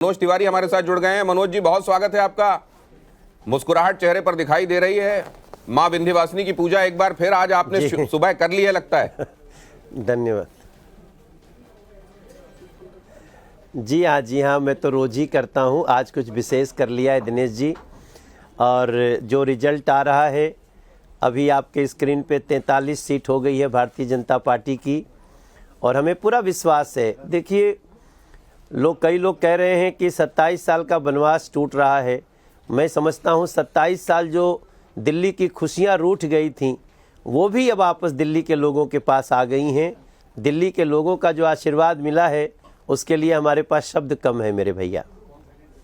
मनोज तिवारी हमारे साथ जुड़ गए हैं। मनोज जी, बहुत स्वागत है आपका। मुस्कुराहट चेहरे पर दिखाई दे रही है। माँ विंध्यवासिनी की पूजा एक बार फिर आज आपने सुबह कर ली है लगता है। धन्यवाद। जी हाँ, मैं तो रोज ही करता हूँ, आज कुछ विशेष कर लिया है दिनेश जी। और जो रिजल्ट आ रहा है, अभी आपके स्क्रीन पे 43 सीट हो गई है भारतीय जनता पार्टी की, और हमें पूरा विश्वास है। देखिए, कई लोग कह रहे हैं कि 27 साल का वनवास टूट रहा है। मैं समझता हूँ 27 साल जो दिल्ली की खुशियाँ रूठ गई थीं, वो भी अब वापस दिल्ली के लोगों के पास आ गई हैं। दिल्ली के लोगों का जो आशीर्वाद मिला है, उसके लिए हमारे पास शब्द कम है मेरे भैया।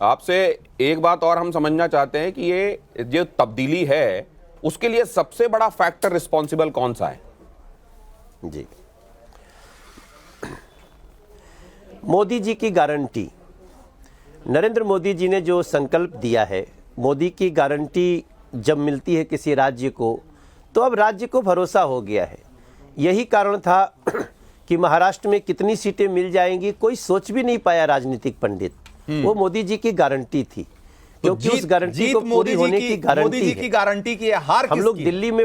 आपसे एक बात और हम समझना चाहते हैं कि ये जो तब्दीली है, उसके लिए सबसे बड़ा फैक्टर रिस्पॉन्सिबल कौन सा है? जी, मोदी जी की गारंटी। नरेंद्र मोदी जी ने जो संकल्प दिया है, मोदी की गारंटी जब मिलती है किसी राज्य को, तो अब राज्य को भरोसा हो गया है। यही कारण था कि महाराष्ट्र में कितनी सीटें मिल जाएंगी, कोई सोच भी नहीं पाया राजनीतिक पंडित। वो मोदी जी की गारंटी थी, क्योंकि उस गारंटी को पूरी होने की गारंटी मोदी जी की गारंटी की है। हार हम लोग दिल्ली में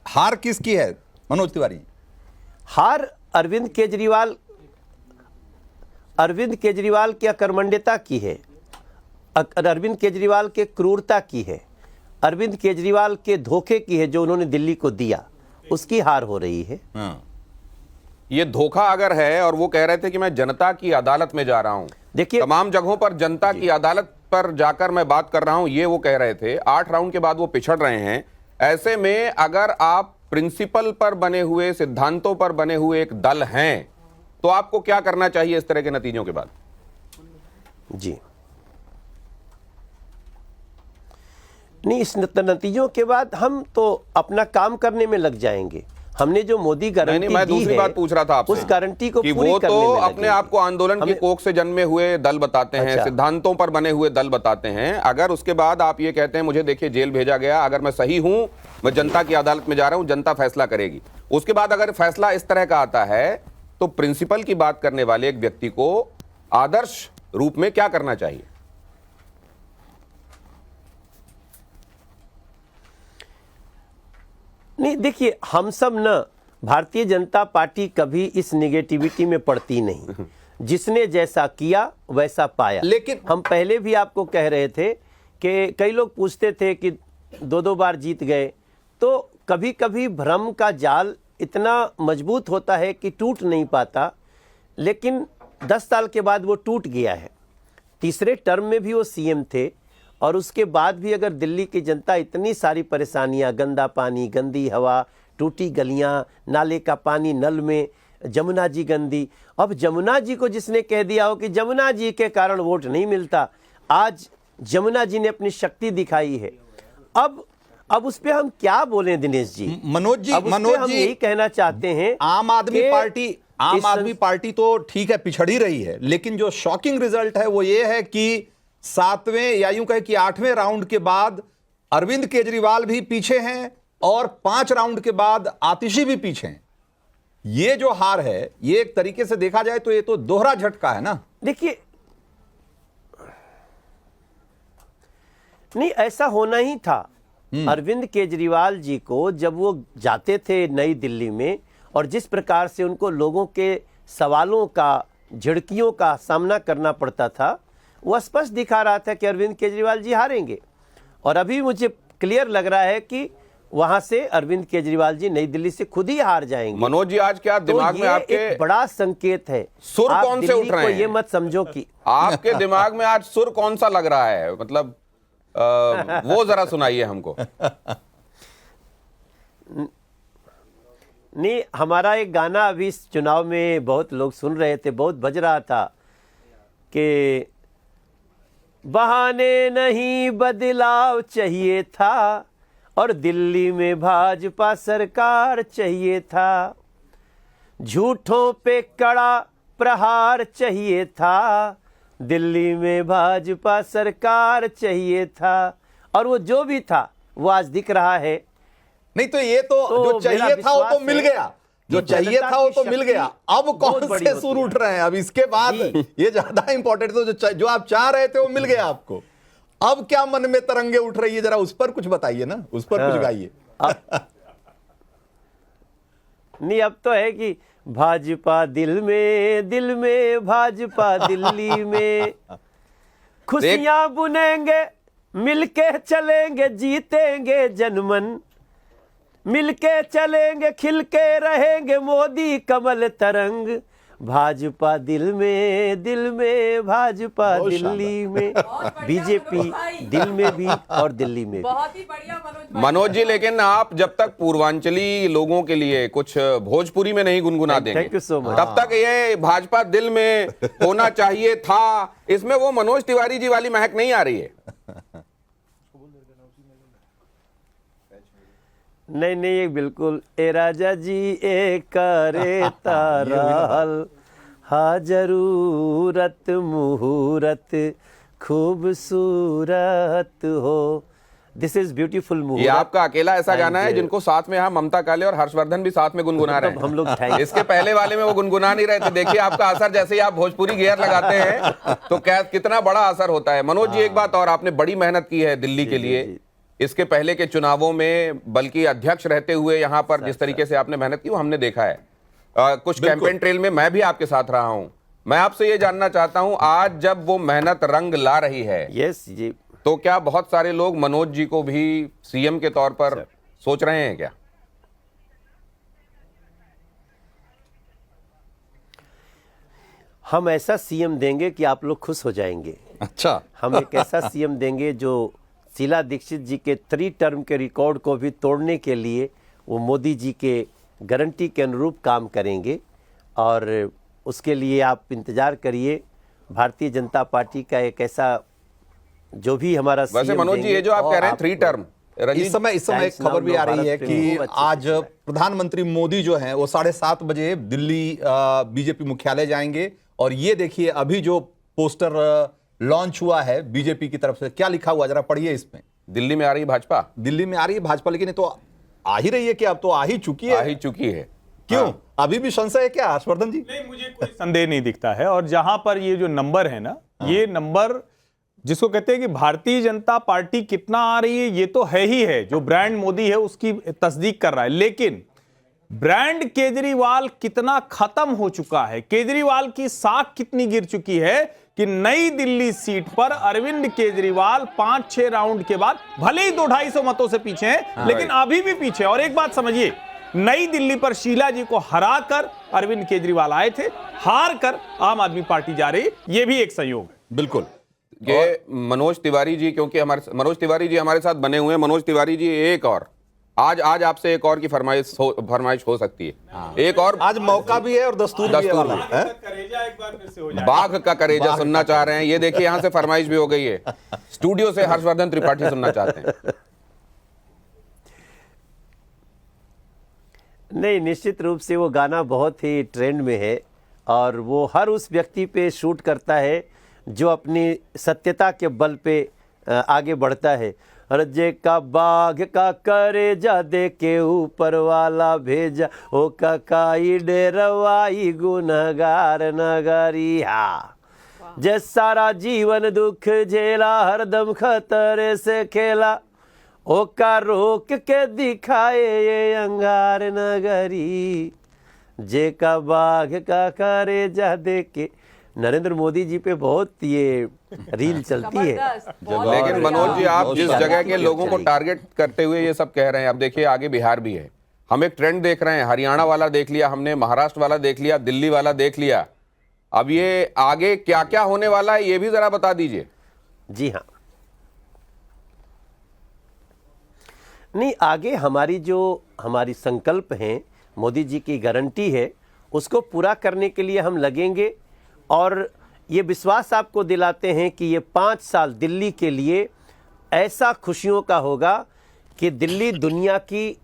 हार किसकी है मनोज तिवारी? हार अरविंद केजरीवाल की अकर्मण्यता की है, अरविंद केजरीवाल के क्रूरता की है, अरविंद केजरीवाल के धोखे की है जो उन्होंने दिल्ली को दिया, उसकी हार हो रही है। ये धोखा अगर है, और वो कह रहे थे कि मैं जनता की अदालत में जा रहा हूं, देखिए तमाम जगहों पर जनता की अदालत पर जाकर मैं बात कर रहा हूं, ये वो कह रहे थे। 8 राउंड के बाद वो पिछड़ रहे हैं। ऐसे में अगर आप प्रिंसिपल पर बने हुए, सिद्धांतों पर बने हुए एक दल हैं, तो आपको क्या करना चाहिए इस तरह के नतीजों के बाद? जी नहीं, इस नतीजों के बाद हम तो अपना काम करने में लग जाएंगे। हमने जो मोदी गारंटी मैं दूसरी बात पूछ रहा था आपसे, उस गारंटी को कि पूरी वो करने तो में अपने आप को आंदोलन की कोख से जन्मे हुए दल बताते हैं, अच्छा। सिद्धांतों पर बने हुए दल बताते हैं। अगर उसके बाद आप ये कहते हैं मुझे देखिए जेल भेजा गया, अगर मैं सही हूं, मैं जनता की अदालत में जा रहा हूं, जनता फैसला करेगी, उसके बाद अगर फैसला इस तरह का आता है, तो प्रिंसिपल की बात करने वाले एक व्यक्ति को आदर्श रूप में क्या करना चाहिए? नहीं, देखिए, हम सब न, भारतीय जनता पार्टी कभी इस निगेटिविटी में पड़ती नहीं। जिसने जैसा किया वैसा पाया। लेकिन हम पहले भी आपको कह रहे थे कि कई लोग पूछते थे कि 2-2 बार जीत गए, तो कभी कभी भ्रम का जाल इतना मजबूत होता है कि टूट नहीं पाता, लेकिन 10 साल के बाद वो टूट गया है। तीसरे टर्म में भी वो सीएम थे, और उसके बाद भी अगर दिल्ली की जनता इतनी सारी परेशानियां, गंदा पानी, गंदी हवा, टूटी गलियां, नाले का पानी नल में, जमुना जी गंदी। अब जमुना जी को जिसने कह दिया हो कि जमुना जी के कारण वोट नहीं मिलता, आज जमुना जी ने अपनी शक्ति दिखाई है। अब उस पे हम क्या बोलें दिनेश जी? मनोज जी, हम यही कहना चाहते हैं, आम आदमी पार्टी तो ठीक है, पिछड़ ही रही है, लेकिन जो शॉकिंग रिजल्ट है वो ये है कि 7वें या यूं कहे कि 8वें राउंड के बाद अरविंद केजरीवाल भी पीछे हैं, और 5 राउंड के बाद आतिशी भी पीछे हैं। ये जो हार है, ये एक तरीके से देखा जाए तो ये तो दोहरा झटका है ना। देखिए, नहीं, ऐसा होना ही था। अरविंद केजरीवाल जी को जब वो जाते थे नई दिल्ली में, और जिस प्रकार से उनको लोगों के सवालों का, झिड़कियों का सामना करना पड़ता था, वो स्पष्ट दिखा रहा था कि अरविंद केजरीवाल जी हारेंगे। और अभी मुझे क्लियर लग रहा है कि वहां से अरविंद केजरीवाल जी नई दिल्ली से खुद ही हार जाएंगे। मनोज जी, आज क्या दिमाग में आपके एक बड़ा संकेत है। सुर कौन से उठ रहे हैं? ये मत समझो कि आपके दिमाग में आज सुर कौन सा लग रहा है, मतलब वो जरा सुनाइए हमको। नहीं, हमारा एक गाना अभी इस चुनाव में बहुत लोग सुन रहे थे, बहुत बज रहा था कि बहाने नहीं बदलाव चाहिए था, और दिल्ली में भाजपा सरकार चाहिए था, झूठों पे कड़ा प्रहार चाहिए था, दिल्ली में भाजपा सरकार चाहिए था। और वो जो भी था वो आज दिख रहा है। नहीं तो ये तो जो चाहिए था वो तो मिल गया। जो चाहिए था वो तो मिल गया, अब कौन से सुर उठ रहे हैं? अब इसके बाद ये ज्यादा इंपॉर्टेंट, तो जो आप चाह रहे थे वो मिल गया आपको, अब क्या मन में तरंगे उठ रही है, जरा उस पर कुछ बताइए ना, उस पर कुछ गाइए। नहीं, अब तो है कि भाजपा दिल में भाजपा दिल्ली में, खुशियां बुनेंगे मिलके चलेंगे जीतेंगे जनमन, मिलके चलेंगे खिलके रहेंगे मोदी कमल तरंग, भाजपा दिल में भाजपा दिल्ली में, बीजेपी दिल में भी और दिल्ली में भी। बहुत ही बढ़िया मनोज जी, लेकिन आप जब तक पूर्वांचली लोगों के लिए कुछ भोजपुरी में नहीं गुनगुना देंगे, थैंक यू सो मच, तब तक ये भाजपा दिल में होना चाहिए था, इसमें वो मनोज तिवारी जी वाली महक नहीं आ रही है। नहीं नहीं, ये बिल्कुल, ए राजा जी ए करे तारा हल, हा जरूरत मुहूर्त खूबसूरत हो, दिस इज ब्यूटीफुल ये मुहूर्त। आपका अकेला ऐसा गाना है जिनको साथ में यहाँ ममता काले और हर्षवर्धन भी साथ में गुनगुना रहे हैं। हम लोग थैंक, इसके पहले वाले में वो गुनगुना नहीं रहे थे। देखिए आपका असर, जैसे ही आप भोजपुरी गियर लगाते हैं तो क्या कितना बड़ा असर होता है। मनोज जी, एक बात और, आपने बड़ी मेहनत की है दिल्ली के लिए, इसके पहले के चुनावों में, बल्कि अध्यक्ष रहते हुए यहाँ पर जिस तरीके से आपने मेहनत की वो हमने देखा है। कुछ कैंपेन ट्रेल में मैं भी आपके साथ रहा हूं। मैं आपसे ये जानना चाहता हूं, आज जब वो मेहनत रंग ला रही है, यस जी, तो क्या बहुत सारे लोग मनोज जी को भी सीएम के तौर पर सोच रहे हैं क्या? हम ऐसा सीएम देंगे कि आप लोग खुश हो जाएंगे। अच्छा, हम एक ऐसा सीएम देंगे जो शीला दीक्षित जी के 3 टर्म के रिकॉर्ड को भी तोड़ने के लिए वो मोदी जी के गारंटी के अनुरूप काम करेंगे, और उसके लिए आप इंतजार करिए। भारतीय जनता पार्टी का एक ऐसा जो भी हमारा वैसे मनोज जी, ये जो आप कह रहे हैं 3 टर्म, इस समय एक खबर भी आ रही है कि आज प्रधानमंत्री मोदी जो हैं वो 7:30 बजे दिल्ली बीजेपी मुख्यालय जाएंगे, और ये देखिए अभी जो पोस्टर लॉन्च हुआ है बीजेपी की तरफ से, क्या लिखा हुआ जरा पढ़िए इसमें। दिल्ली में आ रही भाजपा, दिल्ली में आ रही है भाजपा, लेकिन ये तो आ ही रही है कि अब तो आ ही चुकी है। आ ही चुकी है। क्यों? हाँ। अभी भी संशय है क्या हर्षवर्धन जी? नहीं, मुझे कोई संदेह नहीं दिखता है। और जहां पर ये जो नंबर है ना, ये नंबर जिसको कहते हैं कि भारतीय जनता पार्टी कितना आ रही है, ये तो है ही है, जो ब्रांड मोदी है उसकी तस्दीक कर रहा है, लेकिन ब्रांड केजरीवाल कितना खत्म हो चुका है, केजरीवाल की साख कितनी गिर चुकी है कि नई दिल्ली सीट पर अरविंद केजरीवाल 5-6 राउंड के बाद भले ही 200-250 मतों से पीछे हैं, लेकिन अभी भी पीछे। और एक बात समझिए, नई दिल्ली पर शीला जी को हराकर अरविंद केजरीवाल आए थे, हार कर आम आदमी पार्टी जा रही है, यह भी एक संयोग है। बिल्कुल। ये मनोज तिवारी जी, क्योंकि हमारे मनोज तिवारी जी हमारे साथ बने हुए हैं। मनोज तिवारी जी, एक और आज आपसे एक और की फरमाइश हो सकती है। एक और आज मौका भी है और दस्तूर भी है वाला है। करेजा एक बार फिर से हो जाए। बाघ का करेजा सुनना चाह रहे हैं। ये देखिए यहां से फरमाइश भी हो गई है, स्टूडियो से हर्षवर्धन त्रिपाठी सुनना चाहते हैं। नहीं, निश्चित रूप से वो गाना बहुत ही ट्रेंड में है, और वो हर उस व्यक्ति पे शूट करता है जो अपनी सत्यता के बल पे आगे बढ़ता है। रजे का बाघ का करेजा दे के ऊपर वाला भेजा, ओ ककाई डेरवाई गुनहगार नगरिया, जे सारा जीवन दुख झेला हरदम खतरे से खेला, ओका रोक के दिखाए ये अंगार नगरी, जे का बाघ का करेजा दे के। नरेंद्र मोदी जी पे बहुत ये रील चलती है। लेकिन मनोज जी, आप जिस जगह के लोगों को टारगेट करते हुए ये सब कह रहे हैं, अब देखिए आगे बिहार भी है, हम एक ट्रेंड देख रहे हैं। हरियाणा वाला देख लिया हमने, महाराष्ट्र वाला देख लिया, दिल्ली वाला देख लिया, अब ये आगे क्या क्या होने वाला है ये भी जरा बता दीजिए। जी हाँ, नहीं, आगे हमारी संकल्प हैं, मोदी जी की गारंटी है, उसको पूरा करने के लिए हम लगेंगे, और ये विश्वास आपको दिलाते हैं कि ये 5 साल दिल्ली के लिए ऐसा खुशियों का होगा कि दिल्ली दुनिया की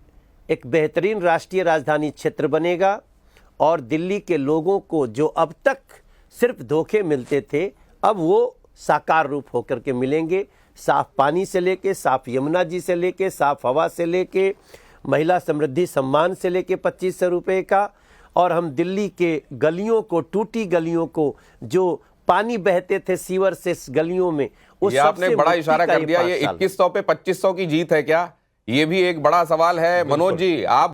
एक बेहतरीन राष्ट्रीय राजधानी क्षेत्र बनेगा, और दिल्ली के लोगों को जो अब तक सिर्फ धोखे मिलते थे, अब वो साकार रूप होकर के मिलेंगे। साफ पानी से लेके, साफ यमुना जी से लेके, साफ हवा से लेके, महिला समृद्धि सम्मान से लेके 2500 रुपए का, और हम दिल्ली के गलियों को, टूटी गलियों को, जो पानी बहते थे सीवर से गलियों में, उस ये आपने सबसे बड़ा मुक्ति इशारा का कर दिया। 5 ये साल। 2100 पे 2500 की जीत है क्या? ये भी एक बड़ा सवाल है। मनोज जी, आप